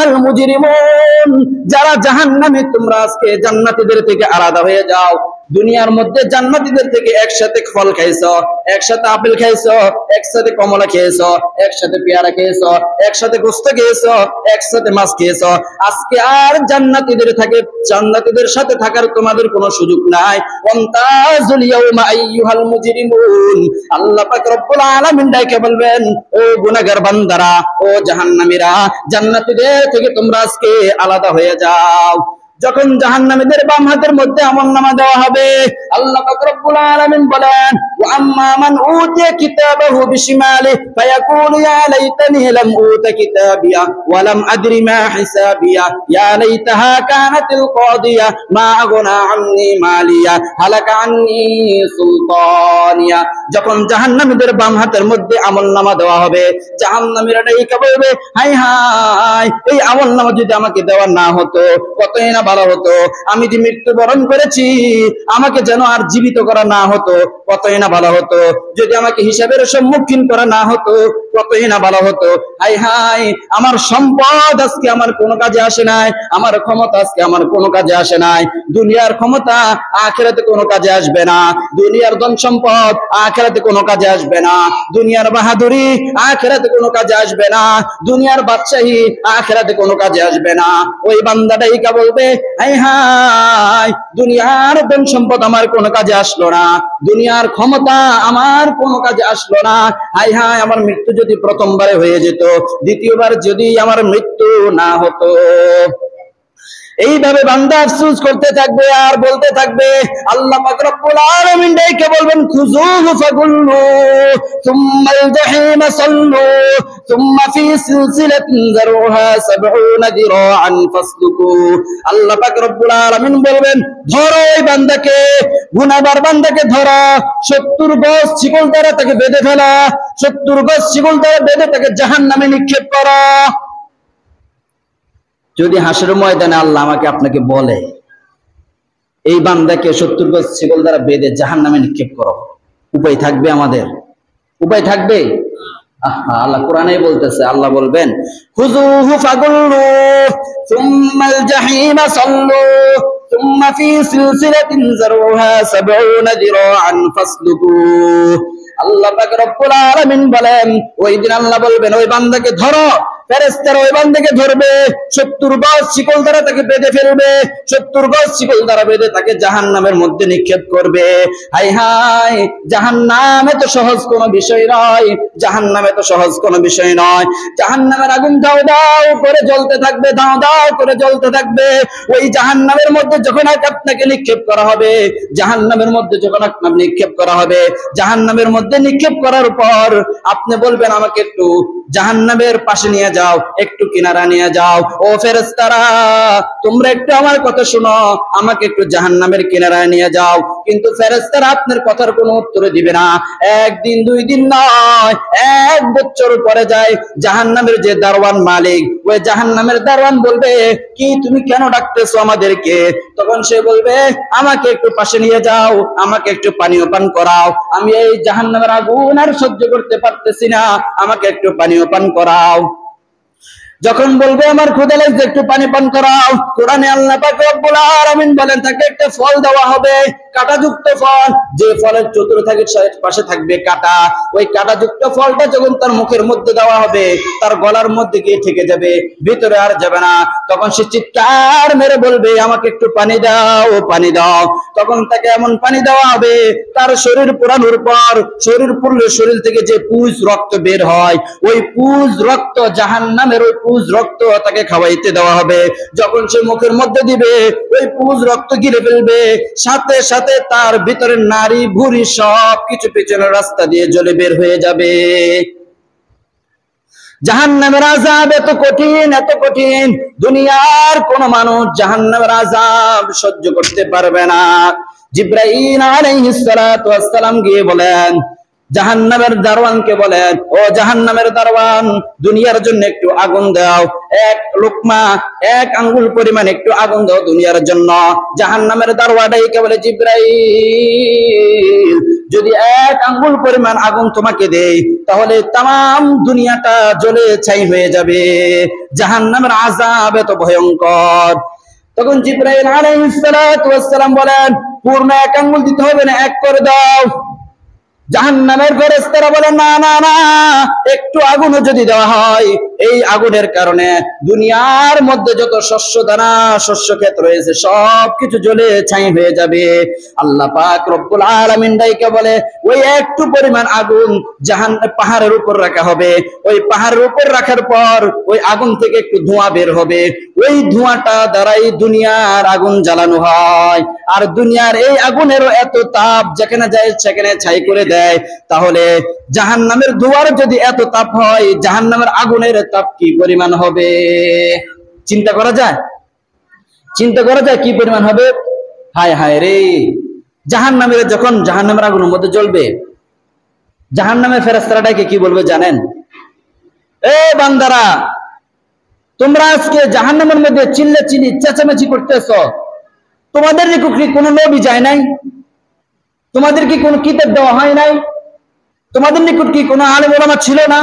আইয়ুহাল মুজরিমুন, যারা জাহান্নামী তোমরা আজকে জান্নাতীদের থেকে আলাদা হয়ে যাও। দুনিয়ার মধ্যে জান্নাতীদের থেকে একসাথে ফল খাইছো, একসাথে আপেল খাইছো, একসাথে কমলা খেয়েছো, একসাথে পেয়ারা খেয়েছো, একসাথে গোশত খেয়েছো, একসাথে মাছ খেয়েছো। আজকে আর জান্নাতীদের সাথে থাকার তোমাদের কোনো সুযোগ নাই। ওয়ান্তাজুল ইয়াউমা আইয়ুহাল মুজরিমুন, আল্লাহ পাক রব্বুল আলামিন ডাইকে বলবেন, ও গুনাহগার বান্দারা, ও জাহান্নামীরা, জান্নাতীদের থেকে তোমরা আজকে আলাদা হয়ে যাও। যখন জাহান্নামীদের বাম হাতের মধ্যে আমলনামা দেওয়া হবে, আল্লাহ পাক রব্বুল আলামিন বলেন, ওয়া আম্মা মান উতিয়া কিতাবাহু বিশিমালিহি ফায়াকুলু ইয়া লাইতানি লাম উতা কিতাবিয়া ওয়া লাম আদরি মা হিসাবিয়া ইয়া লাইতাহা কানাতিল কাদিয়া মা আগনা আন্নি মালিয়া হালাকা আন্নি সুলতানিয়া। যখন জাহান্নামীদের বাম হাতের মধ্যে আমলনামা দেওয়া হবে, জাহান্নামীরা ডাইকা বলবে, হায় হায়, এই আমলনামা যদি আমাকে দেওয়া না হতো কতই না ভালো হতো। আমি যে মৃত্যুবরণ করেছি, আমাকে যেন আর জীবিত করা না হতো, কতই না ভালো হতো। যদি আমাকে হিসাবের সম্মুখীন করা না হতো, কতই না ভালো হতো। হায় হায়, আমার সম্পদ আজকে আমার কোনো কাজে আসে নাই, আমার ক্ষমতা আজকে আমার কোনো কাজে আসে নাই। দুনিয়ার ক্ষমতা আখিরাতে কোনো কাজে আসবে না, দুনিয়ার ধন সম্পদ আখিরাতে কোনো কাজে আসবে না, দুনিয়ার বাহাদুরি আখিরাতে কোনো কাজে আসবে না, দুনিয়ার বাদশাহী আখিরাতে কোনো কাজে আসবে না। ওই বান্দাটাই কা বলবে, হায় হায়, দুনিয়ার ধন সম্পদ আমার কোনো কাজে আসলো না, দুনিয়ার ক্ষমতা আমার কোনো কাজে আসলো না। হায় হায়, আমার মৃত্যু যদি প্রথমবারে হয়ে যেত, দ্বিতীয়বার যদি আমার মৃত্যু না হতো। এইভাবে বান্দা আফসোস করতে থাকবে আর বলতে থাকবে। আল্লাহ পাক রব্বুল আলামিন ডাইকে বলবেন, খুযুহু ফাগুল্লু সুম্মাল জাহিমা সাল্লু সুম্মা ফি সিলসিলাতিন যারউহা ৭০ যিরাআন ফাসলুকু। আল্লাহ পাক রব্বুল আলামিন বলবেন, ধরো এই বান্দাকে, গুনাহগার বান্দাকে ধরো, ৭০ গজ শিকল দ্বারা তাকে বেঁধে ফেলা, ৭০ গজ শিকল দ্বারা বেঁধে তাকে জাহান্নামে নিক্ষেপ করা। যদি হাসরের ময়দানে আল্লাহ আমাকে আপনাকে বলে, এই বান্দাকে ৭০ গজ শিকল দ্বারা বেঁধে জাহান্নামে নিক্ষেপ করো, উপায় থাকবে আমাদের? উপায় থাকবে? আল্লাহ কোরআনেই বলতেছে, আল্লাহ বলবেন, খুযুহু ফাগুল্লু সুম্মাল জাহিমা সাল্লু সুম্মা ফি সিলসিলাতিন যারউহা ৭০ যিরাআন ফাসলুকু। আল্লাহ পাক রব্বুল আলামিন বলেন, ওই দিন আল্লাহ বলবেন, ওই বান্দাকে ধরো। ফেরেশতারা ওই বান্দাকে ধরবে, ৭০ গজ শিকল দ্বারা তাকে বেঁধে ফেলবে, ৭০ গজ শিকল দ্বারা বেঁধে তাকে জাহান্নামের মধ্যে নিক্ষেপ করবে। হায় হায়, জাহান্নাম এত সহজ কোনো বিষয় নয়, জাহান্নাম এত সহজ কোনো বিষয় নয়। জাহান্নামের আগুন দাও দাও করে জ্বলতে থাকবে, দাও দাও করে জ্বলতে থাকবে। ওই জাহান্নামের মধ্যে যখন আপনাকে নিক্ষেপ করা হবে, জাহান্নামের মধ্যে যখন আপনাকে নিক্ষেপ করা হবে, জাহান্নামের মধ্যে নিক্ষেপ করার পর আপনি বলবেন, আমাকে একটু জাহান্নামের পাশে নিয়ে যাও, একটু কিনারা নিয়ে যাও। ও ফেরেশতারা, তোমরা একটু আমার কথা শোনো, আমাকে একটু জাহান্নামের কিনারায় নিয়ে যাও। কিন্তু ফেরেশতারা আপনার কথার কোনো উত্তর দিবে না। একদিন, 2 দিন নয়, 1 বছর পরে যায় জাহান্নামের যে দারওয়ান মালিক, ওই জাহান্নামের দারওয়ান বলবে, কি তুমি কেন ডাকতেছো আমাদেরকে? তখন সে বলবে, আমাকে একটু পাশে নিয়ে যাও, আমাকে একটু পানীয় পান করাও, আমি এই জাহান্নামের আগুন আর সহ্য করতে পারতেছি না, আমাকে একটু পানীয় পান করাও। যখন বলবে, আমার ক্ষুধা লাগছে, একটু পানি পান করাও, কোরআনে আল্লাহ পাক রব্বুল আলামিন বলেন, তাকে একটা ফল দেওয়া হবে, কাঁটাযুক্ত ফল, যে ফলের চতুর্দিকে পাশে থাকবে কাঁটা। ওই কাঁটাযুক্ত ফলটা যখন তার মুখের মধ্যে দেওয়া হবে, তার গলার মধ্যে গিয়ে ঠেকে যাবে, ভিতরে আর যাবে না। তখন সে চিৎকার মেরে বলবে, আমাকে একটু পানি দাও, পানি দাও। তখন তাকে এমন পানি দেওয়া হবে, তার শরীর পুরানোর পর শরীর পুরলে শরীর থেকে যে পুজ রক্ত বের হয়, ওই পুজ রক্ত, জাহান্নামের ওই পুজ রক্ত তাকে খাওয়াইতে দেওয়া হবে। যখন সে মুখের মধ্যে দিবে, ওই পুজ রক্ত গিলে ফেলবে, সাথে সাথে তার ভিতরে নারী ভুঁড়ি সব কিছু পেছনের রাস্তা দিয়ে জ্বলে বের হয়ে যাবে। জাহান্নামের আযাব এত কঠিন, এত কঠিন, দুনিয়ার কোন মানুষ জাহান্নামের আযাব সহ্য করতে পারবে না। জিবরাইল আলাইহিস সালাতু ওয়াস সালাম গিয়ে বলেন, জাহান্নামের দারওয়ানকে বলেন, ও জাহান্নামের দারওয়ান, দুনিয়ার জন্য একটু আগুন দাও, 1 লোকমা, 1 আঙ্গুল পরিমাণ একটু আগুন দাও দুনিয়ার জন্য। জাহান্নামের দারওয়ানটাই কে বলে, জিবরাইল, যদি 1 আঙ্গুল পরিমাণ আগুন তোমাকে দেই তাহলে তাম দুনিয়াটা জ্বলে ছাই হয়ে যাবে। জাহান্নামের আযাব এত ভয়ঙ্কর। তখন জিবরাইল আলাইহিস সালাতু ওয়াস সালাম বলেন, পূর্ণ 1 আঙ্গুল দিতে হবে না, 1 করে দাও। জাহান্নামের ফেরেশতারা বলে, না না না, একটু আগুনও যদি দেওয়া হয়, এই আগুনের কারণে দুনিয়ার মধ্যে যত শস্য দানা শস্য ক্ষেত রয়েছে সবকিছু জ্বলে ছাই হয়ে যাবে। আল্লাহ পাক রব্বুল আলামিন ডাইকে বলে, ওই একটু পরিমাণ আগুন পাহাড়ের উপর রাখা হবে। ওই পাহাড়ের উপর রাখার পর ওই আগুন থেকে একটু ধোঁয়া বের হবে। ওই ধোঁয়াটা দ্বারাই দুনিয়ার আগুন জ্বালানো হয়। আর দুনিয়ার এই আগুনেরও এত তাপ, যেখানে যায় সেখানে ছাই করে দেয়। তাহলে জাহান্নামের ধোঁয়ার যদি এত তাপ হয়, জাহান্নামের আগুনের তাপ কি পরিমাণ হবে? চিন্তা করা যায়? চিন্তা করা যায় কি পরিমাণ হবে? হায় হায় রে! জাহান্নামের যখন জাহান্নামের আগুনের মধ্যে জ্বলবে, জাহান্নামের ফেরেশতারা ডেকে কি বলবে জানেন? এ বান্দারা, তোমরা আজকে জাহান্নামের মধ্যে চিল্লাচিল্লি চেঁচামেচি করতেছ, তোমাদের নিকট কি কোনো নবী যায় নাই? তোমাদের কি কোনো কিতাব দেওয়া হয় নাই? তোমাদের নিকট কি কোনো আলেম ওলামা ছিল না?